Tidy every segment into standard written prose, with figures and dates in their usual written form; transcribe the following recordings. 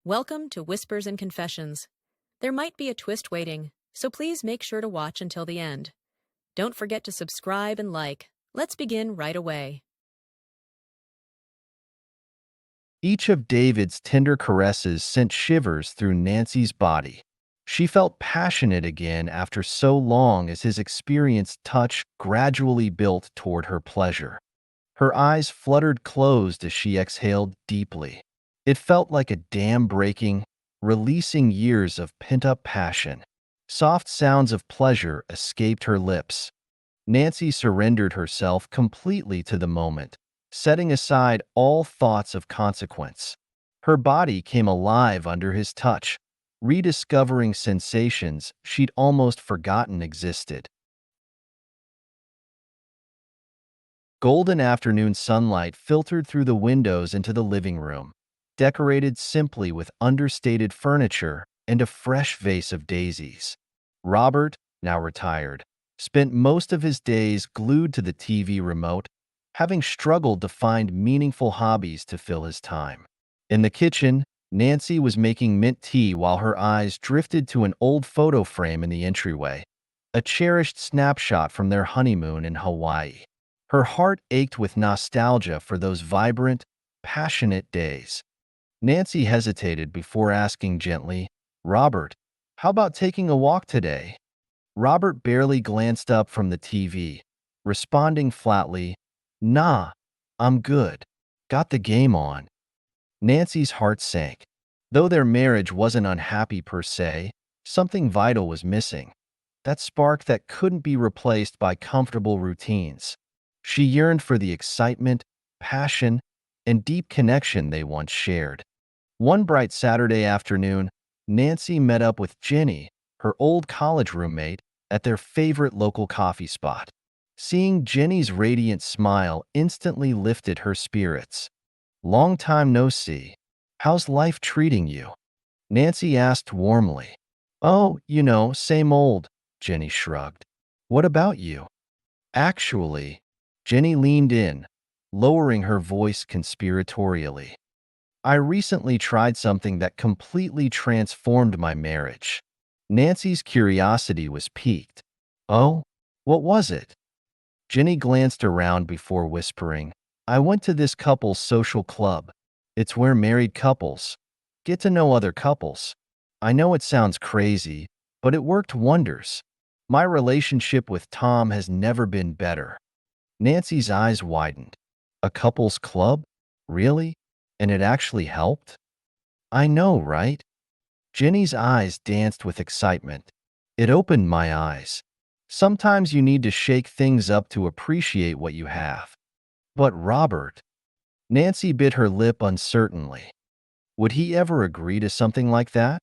Welcome to Whispers and Confessions. There might be a twist waiting, so please make sure to watch until the end. Don't forget to subscribe and like. Let's begin right away. Each of David's tender caresses sent shivers through Nancy's body. She felt passionate again after so long as his experienced touch gradually built toward her pleasure. Her eyes fluttered closed as she exhaled deeply. It felt like a dam breaking, releasing years of pent-up passion. Soft sounds of pleasure escaped her lips. Nancy surrendered herself completely to the moment, setting aside all thoughts of consequence. Her body came alive under his touch, rediscovering sensations she'd almost forgotten existed. Golden afternoon sunlight filtered through the windows into the living room, decorated simply with understated furniture and a fresh vase of daisies. Robert, now retired, spent most of his days glued to the TV remote, having struggled to find meaningful hobbies to fill his time. In the kitchen, Nancy was making mint tea while her eyes drifted to an old photo frame in the entryway, a cherished snapshot from their honeymoon in Hawaii. Her heart ached with nostalgia for those vibrant, passionate days. Nancy hesitated before asking gently, "Robert, how about taking a walk today?" Robert barely glanced up from the TV, responding flatly, "Nah, I'm good. Got the game on." Nancy's heart sank. Though their marriage wasn't unhappy per se, something vital was missing. That spark that couldn't be replaced by comfortable routines. She yearned for the excitement, passion, and deep connection they once shared. One bright Saturday afternoon, Nancy met up with Jenny, her old college roommate, at their favorite local coffee spot. Seeing Jenny's radiant smile instantly lifted her spirits. "Long time no see. How's life treating you?" Nancy asked warmly. "Oh, same old," Jenny shrugged. "What about you?" "Actually," Jenny leaned in, lowering her voice conspiratorially. "I recently tried something that completely transformed my marriage." Nancy's curiosity was piqued. "Oh, what was it?" Jenny glanced around before whispering, "I went to this couple's social club. It's where married couples get to know other couples. I know it sounds crazy, but it worked wonders. My relationship with Tom has never been better." Nancy's eyes widened. "A couples club? Really? And it actually helped?" "I know, right?" Jenny's eyes danced with excitement. "It opened my eyes. Sometimes you need to shake things up to appreciate what you have." "But Robert," Nancy bit her lip uncertainly. "Would he ever agree to something like that?"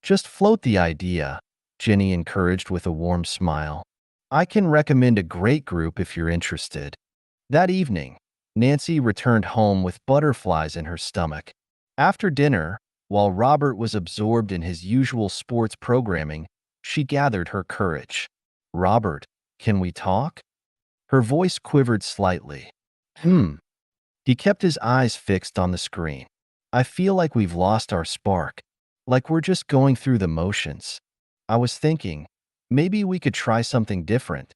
"Just float the idea," Jenny encouraged with a warm smile. "I can recommend a great group if you're interested." That evening, Nancy returned home with butterflies in her stomach. After dinner, while Robert was absorbed in his usual sports programming, she gathered her courage. "Robert, can we talk?" Her voice quivered slightly. "Hmm." He kept his eyes fixed on the screen. "I feel like we've lost our spark, like we're just going through the motions. I was thinking, maybe we could try something different."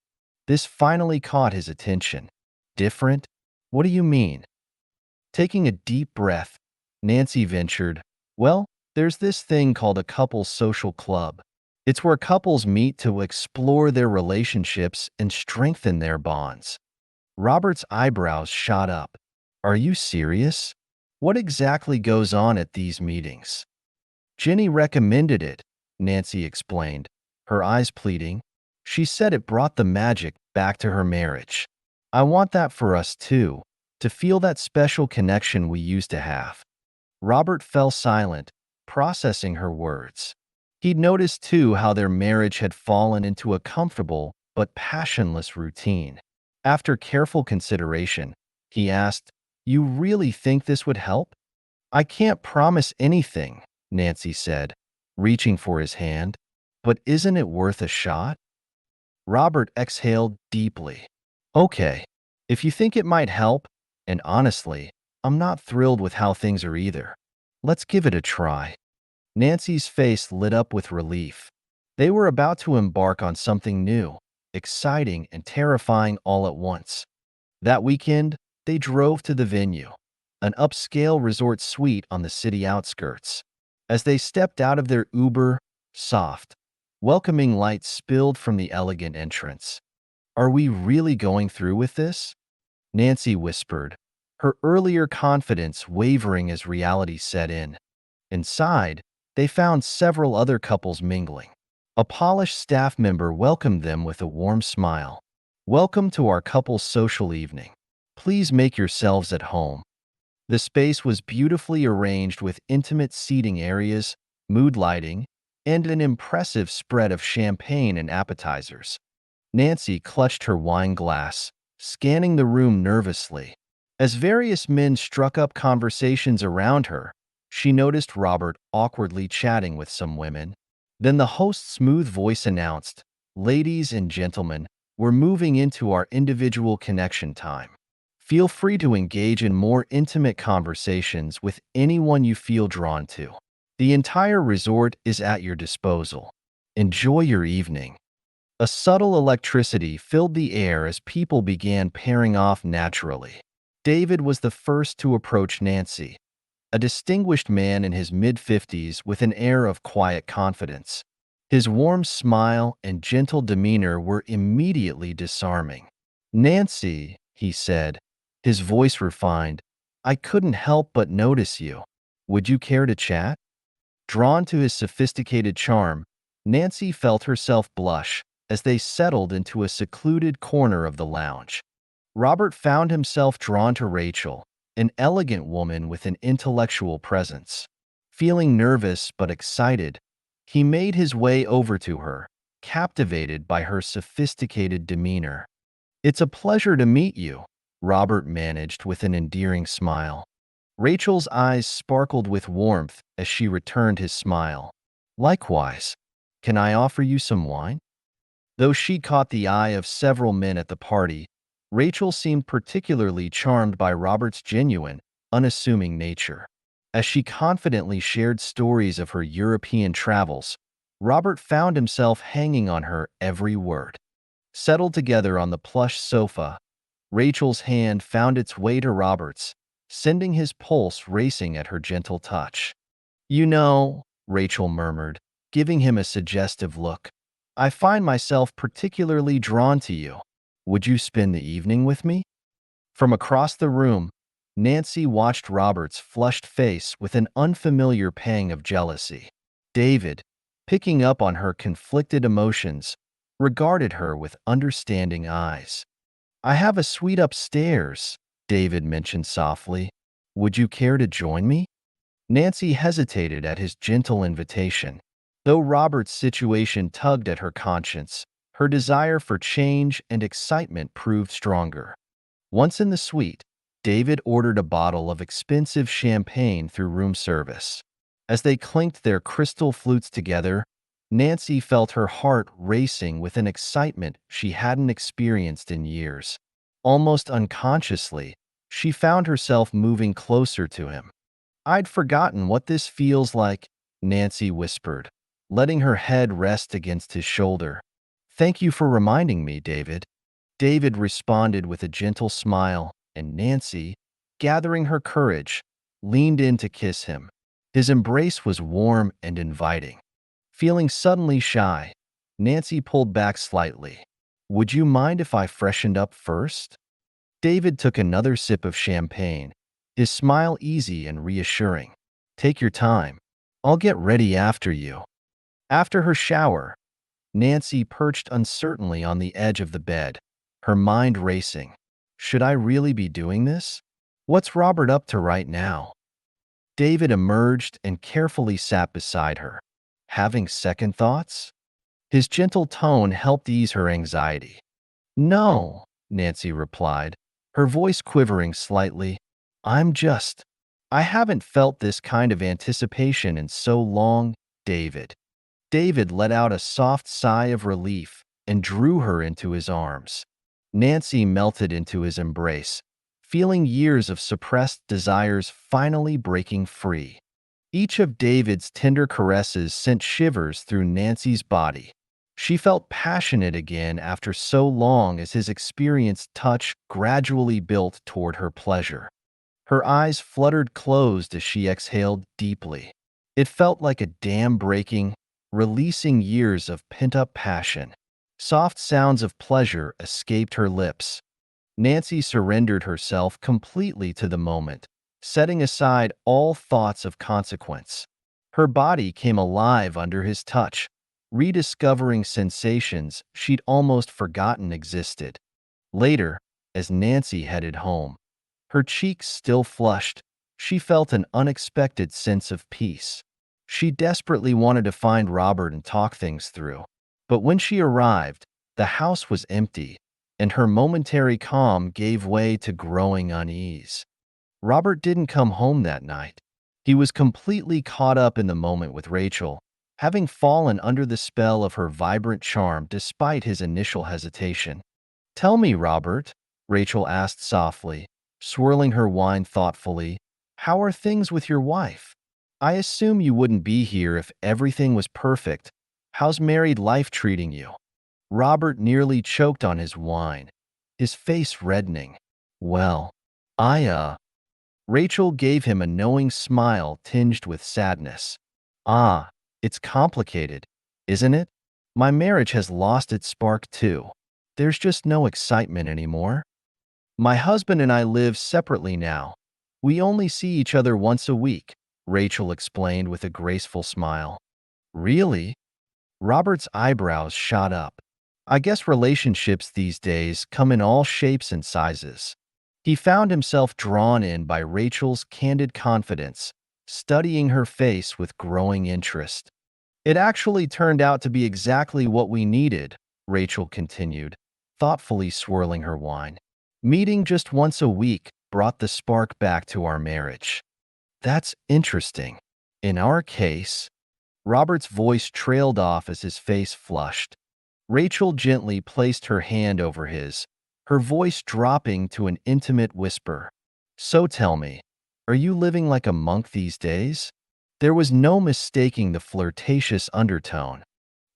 This finally caught his attention. "Different? What do you mean?" Taking a deep breath, Nancy ventured, "Well, there's this thing called a couples social club. It's where couples meet to explore their relationships and strengthen their bonds." Robert's eyebrows shot up. "Are you serious? What exactly goes on at these meetings?" "Jenny recommended it," Nancy explained, her eyes pleading. "She said it brought the magic back to her marriage. I want that for us too, to feel that special connection we used to have." Robert fell silent, processing her words. He'd noticed too how their marriage had fallen into a comfortable but passionless routine. After careful consideration, he asked, "You really think this would help?" "I can't promise anything," Nancy said, reaching for his hand. "But isn't it worth a shot?" Robert exhaled deeply. "Okay, if you think it might help, and honestly, I'm not thrilled with how things are either. Let's give it a try. Nancy's face lit up with relief. They were about to embark on something new, exciting and terrifying all at once. That weekend, they drove to the venue, an upscale resort suite on the city outskirts. As they stepped out of their Uber, soft, welcoming light spilled from the elegant entrance. Are we really going through with this? Nancy whispered, her earlier confidence wavering as reality set in. Inside, they found several other couples mingling. A polished staff member welcomed them with a warm smile. Welcome to our couple's social evening. Please make yourselves at home. The space was beautifully arranged with intimate seating areas, mood lighting, and an impressive spread of champagne and appetizers. Nancy clutched her wine glass, scanning the room nervously. As various men struck up conversations around her, she noticed Robert awkwardly chatting with some women. Then the host's smooth voice announced, "Ladies and gentlemen, we're moving into our individual connection time. Feel free to engage in more intimate conversations with anyone you feel drawn to. The entire resort is at your disposal. Enjoy your evening." A subtle electricity filled the air as people began pairing off naturally. David was the first to approach Nancy, a distinguished man in his mid-50s with an air of quiet confidence. His warm smile and gentle demeanor were immediately disarming. "Nancy," he said, his voice refined, "I couldn't help but notice you. Would you care to chat?" Drawn to his sophisticated charm, Nancy felt herself blush as they settled into a secluded corner of the lounge. Robert found himself drawn to Rachel, an elegant woman with an intellectual presence. Feeling nervous but excited, he made his way over to her, captivated by her sophisticated demeanor. "It's a pleasure to meet you," Robert managed with an endearing smile. Rachel's eyes sparkled with warmth as she returned his smile. "Likewise. Can I offer you some wine?" Though she caught the eye of several men at the party, Rachel seemed particularly charmed by Robert's genuine, unassuming nature. As she confidently shared stories of her European travels, Robert found himself hanging on her every word. Settled together on the plush sofa, Rachel's hand found its way to Robert's, sending his pulse racing at her gentle touch. "You know," Rachel murmured, giving him a suggestive look, "I find myself particularly drawn to you. Would you spend the evening with me?" From across the room, Nancy watched Robert's flushed face with an unfamiliar pang of jealousy. David, picking up on her conflicted emotions, regarded her with understanding eyes. "I have a suite upstairs," David mentioned softly. "Would you care to join me?" Nancy hesitated at his gentle invitation. Though Robert's situation tugged at her conscience, her desire for change and excitement proved stronger. Once in the suite, David ordered a bottle of expensive champagne through room service. As they clinked their crystal flutes together, Nancy felt her heart racing with an excitement she hadn't experienced in years. Almost unconsciously, she found herself moving closer to him. "I'd forgotten what this feels like," Nancy whispered, letting her head rest against his shoulder. "Thank you for reminding me, David." David responded with a gentle smile, and Nancy, gathering her courage, leaned in to kiss him. His embrace was warm and inviting. Feeling suddenly shy, Nancy pulled back slightly. "Would you mind if I freshened up first?" David took another sip of champagne, his smile easy and reassuring. "Take your time. I'll get ready after you." After her shower, Nancy perched uncertainly on the edge of the bed, her mind racing. Should I really be doing this? What's Robert up to right now? David emerged and carefully sat beside her. Having second thoughts? His gentle tone helped ease her anxiety. "No," Nancy replied, her voice quivering slightly. I haven't felt this kind of anticipation in so long, David." David let out a soft sigh of relief and drew her into his arms. Nancy melted into his embrace, feeling years of suppressed desires finally breaking free. Each of David's tender caresses sent shivers through Nancy's body. She felt passionate again after so long as his experienced touch gradually built toward her pleasure. Her eyes fluttered closed as she exhaled deeply. It felt like a dam breaking, releasing years of pent-up passion. Soft sounds of pleasure escaped her lips. Nancy surrendered herself completely to the moment, setting aside all thoughts of consequence. Her body came alive under his touch, rediscovering sensations she'd almost forgotten existed. Later, as Nancy headed home, her cheeks still flushed, she felt an unexpected sense of peace. She desperately wanted to find Robert and talk things through. But when she arrived, the house was empty, and her momentary calm gave way to growing unease. Robert didn't come home that night. He was completely caught up in the moment with Rachel, having fallen under the spell of her vibrant charm despite his initial hesitation. "Tell me, Robert," Rachel asked softly, swirling her wine thoughtfully, "how are things with your wife? I assume you wouldn't be here if everything was perfect. How's married life treating you?" Robert nearly choked on his wine, his face reddening. "Well, I. Rachel gave him a knowing smile tinged with sadness. "Ah, it's complicated, isn't it? My marriage has lost its spark too. There's just no excitement anymore. My husband and I live separately now. We only see each other once a week," Rachel explained with a graceful smile. "Really?" Robert's eyebrows shot up. "I guess relationships these days come in all shapes and sizes." He found himself drawn in by Rachel's candid confidence, studying her face with growing interest. "It actually turned out to be exactly what we needed," Rachel continued, thoughtfully swirling her wine. "Meeting just once a week brought the spark back to our marriage." "That's interesting. In our case," Robert's voice trailed off as his face flushed. Rachel gently placed her hand over his, her voice dropping to an intimate whisper. "So tell me, are you living like a monk these days?" There was no mistaking the flirtatious undertone.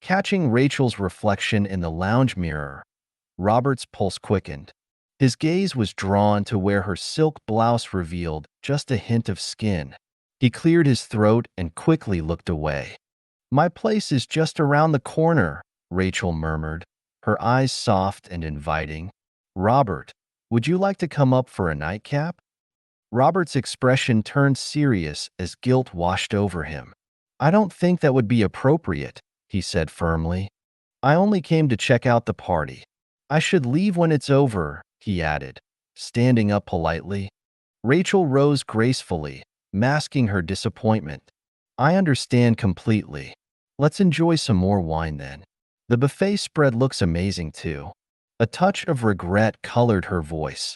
Catching Rachel's reflection in the lounge mirror, Robert's pulse quickened. His gaze was drawn to where her silk blouse revealed just a hint of skin. He cleared his throat and quickly looked away. "My place is just around the corner," Rachel murmured, her eyes soft and inviting. "Robert, would you like to come up for a nightcap?" Robert's expression turned serious as guilt washed over him. "I don't think that would be appropriate," he said firmly. "I only came to check out the party. I should leave when it's over," he added, standing up politely. Rachel rose gracefully, masking her disappointment. "I understand completely. Let's enjoy some more wine then. The buffet spread looks amazing too." A touch of regret colored her voice.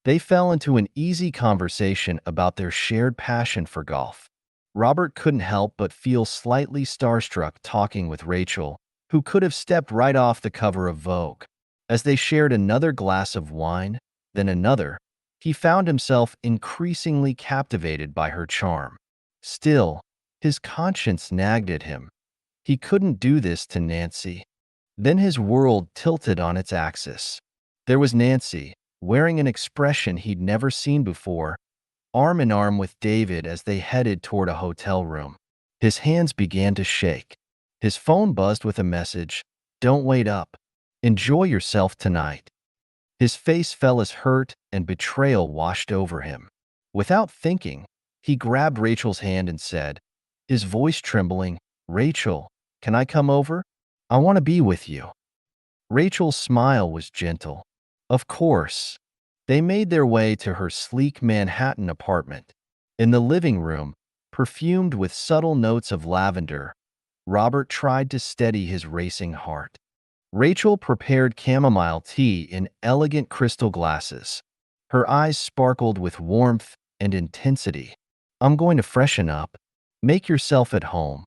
They fell into an easy conversation about their shared passion for golf. Robert couldn't help but feel slightly starstruck talking with Rachel, who could have stepped right off the cover of Vogue. As they shared another glass of wine, then another, he found himself increasingly captivated by her charm. Still, his conscience nagged at him. He couldn't do this to Nancy. Then his world tilted on its axis. There was Nancy, wearing an expression he'd never seen before, arm in arm with David as they headed toward a hotel room. His hands began to shake. His phone buzzed with a message, "Don't wait up. Enjoy yourself tonight." His face fell as hurt and betrayal washed over him. Without thinking, he grabbed Rachel's hand and said, his voice trembling, "Rachel, can I come over? I want to be with you." Rachel's smile was gentle. "Of course." They made their way to her sleek Manhattan apartment. In the living room, perfumed with subtle notes of lavender, Robert tried to steady his racing heart. Rachel prepared chamomile tea in elegant crystal glasses. Her eyes sparkled with warmth and intensity. "I'm going to freshen up. Make yourself at home."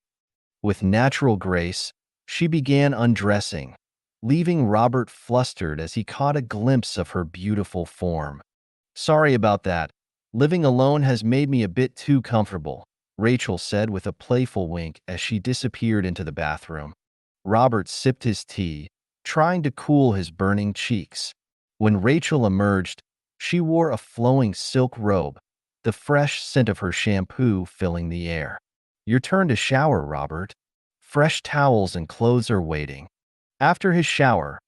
With natural grace, she began undressing, leaving Robert flustered as he caught a glimpse of her beautiful form. "Sorry about that. Living alone has made me a bit too comfortable." Rachel said with a playful wink as she disappeared into the bathroom. Robert sipped his tea, trying to cool his burning cheeks. When Rachel emerged, she wore a flowing silk robe, the fresh scent of her shampoo filling the air. Your turn to shower, Robert. Fresh towels and clothes are waiting. After his shower,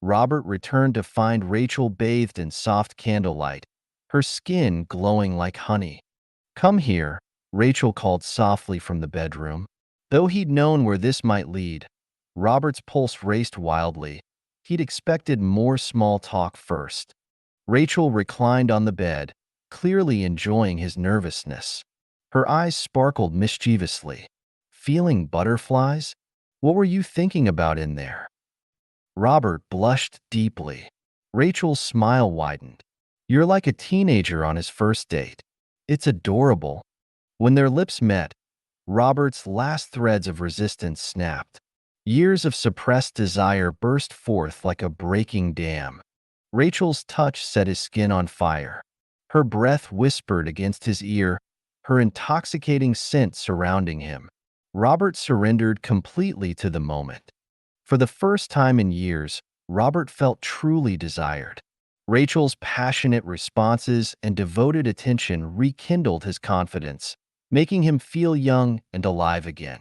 Robert returned to find Rachel bathed in soft candlelight, her skin glowing like honey. Come here, Rachel called softly from the bedroom. Though he'd known where this might lead, Robert's pulse raced wildly. He'd expected more small talk first. Rachel reclined on the bed, clearly enjoying his nervousness. Her eyes sparkled mischievously. Feeling butterflies? What were you thinking about in there? Robert blushed deeply. Rachel's smile widened. You're like a teenager on his first date. It's adorable. When their lips met, Robert's last threads of resistance snapped. Years of suppressed desire burst forth like a breaking dam. Rachel's touch set his skin on fire. Her breath whispered against his ear, her intoxicating scent surrounding him. Robert surrendered completely to the moment. For the first time in years, Robert felt truly desired. Rachel's passionate responses and devoted attention rekindled his confidence, making him feel young and alive again.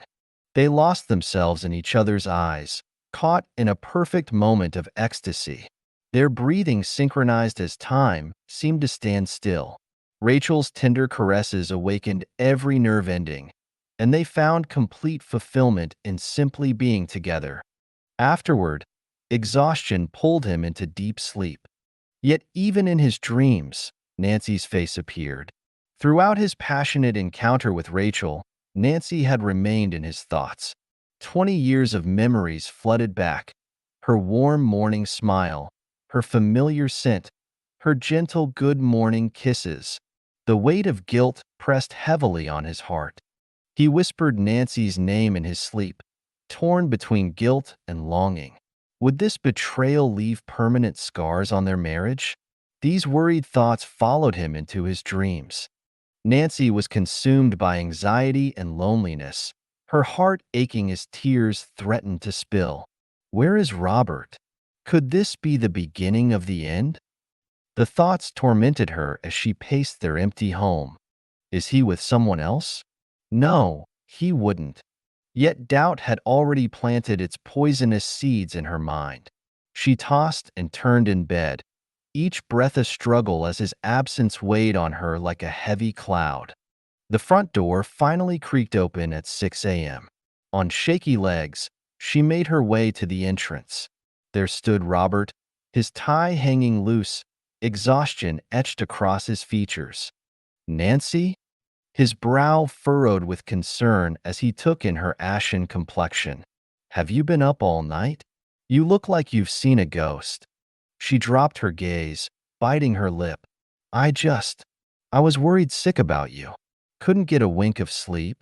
They lost themselves in each other's eyes, caught in a perfect moment of ecstasy. Their breathing synchronized as time seemed to stand still. Rachel's tender caresses awakened every nerve ending, and they found complete fulfillment in simply being together. Afterward, exhaustion pulled him into deep sleep. Yet even in his dreams, Nancy's face appeared. Throughout his passionate encounter with Rachel, Nancy had remained in his thoughts. 20 years of memories flooded back. Her warm morning smile, her familiar scent, her gentle good morning kisses. The weight of guilt pressed heavily on his heart. He whispered Nancy's name in his sleep, torn between guilt and longing. Would this betrayal leave permanent scars on their marriage? These worried thoughts followed him into his dreams. Nancy was consumed by anxiety and loneliness, her heart aching as tears threatened to spill. Where is Robert? Could this be the beginning of the end? The thoughts tormented her as she paced their empty home. Is he with someone else? No, he wouldn't. Yet doubt had already planted its poisonous seeds in her mind. She tossed and turned in bed, each breath a struggle as his absence weighed on her like a heavy cloud. The front door finally creaked open at 6 a.m. On shaky legs, she made her way to the entrance. There stood Robert, his tie hanging loose, exhaustion etched across his features. Nancy? His brow furrowed with concern as he took in her ashen complexion. Have you been up all night? You look like you've seen a ghost. She dropped her gaze, biting her lip. I was worried sick about you. Couldn't get a wink of sleep.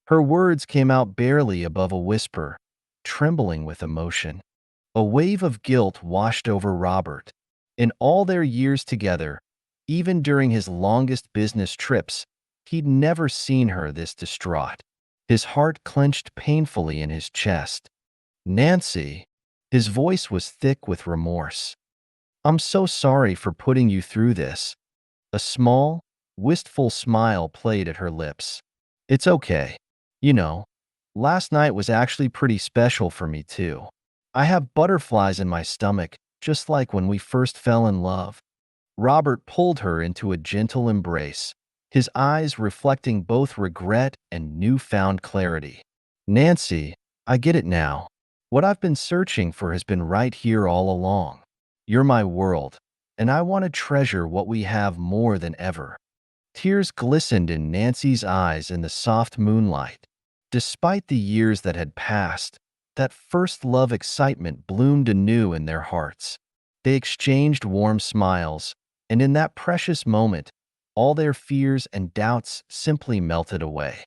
Her words came out barely above a whisper, trembling with emotion. A wave of guilt washed over Robert. In all their years together, even during his longest business trips, he'd never seen her this distraught. His heart clenched painfully in his chest. Nancy, his voice was thick with remorse. I'm so sorry for putting you through this. A small, wistful smile played at her lips. It's okay. You know, last night was actually pretty special for me too. I have butterflies in my stomach, just like when we first fell in love. Robert pulled her into a gentle embrace, his eyes reflecting both regret and newfound clarity. Nancy, I get it now. What I've been searching for has been right here all along. You're my world, and I want to treasure what we have more than ever. Tears glistened in Nancy's eyes in the soft moonlight. Despite the years that had passed, that first love excitement bloomed anew in their hearts. They exchanged warm smiles, and in that precious moment, all their fears and doubts simply melted away.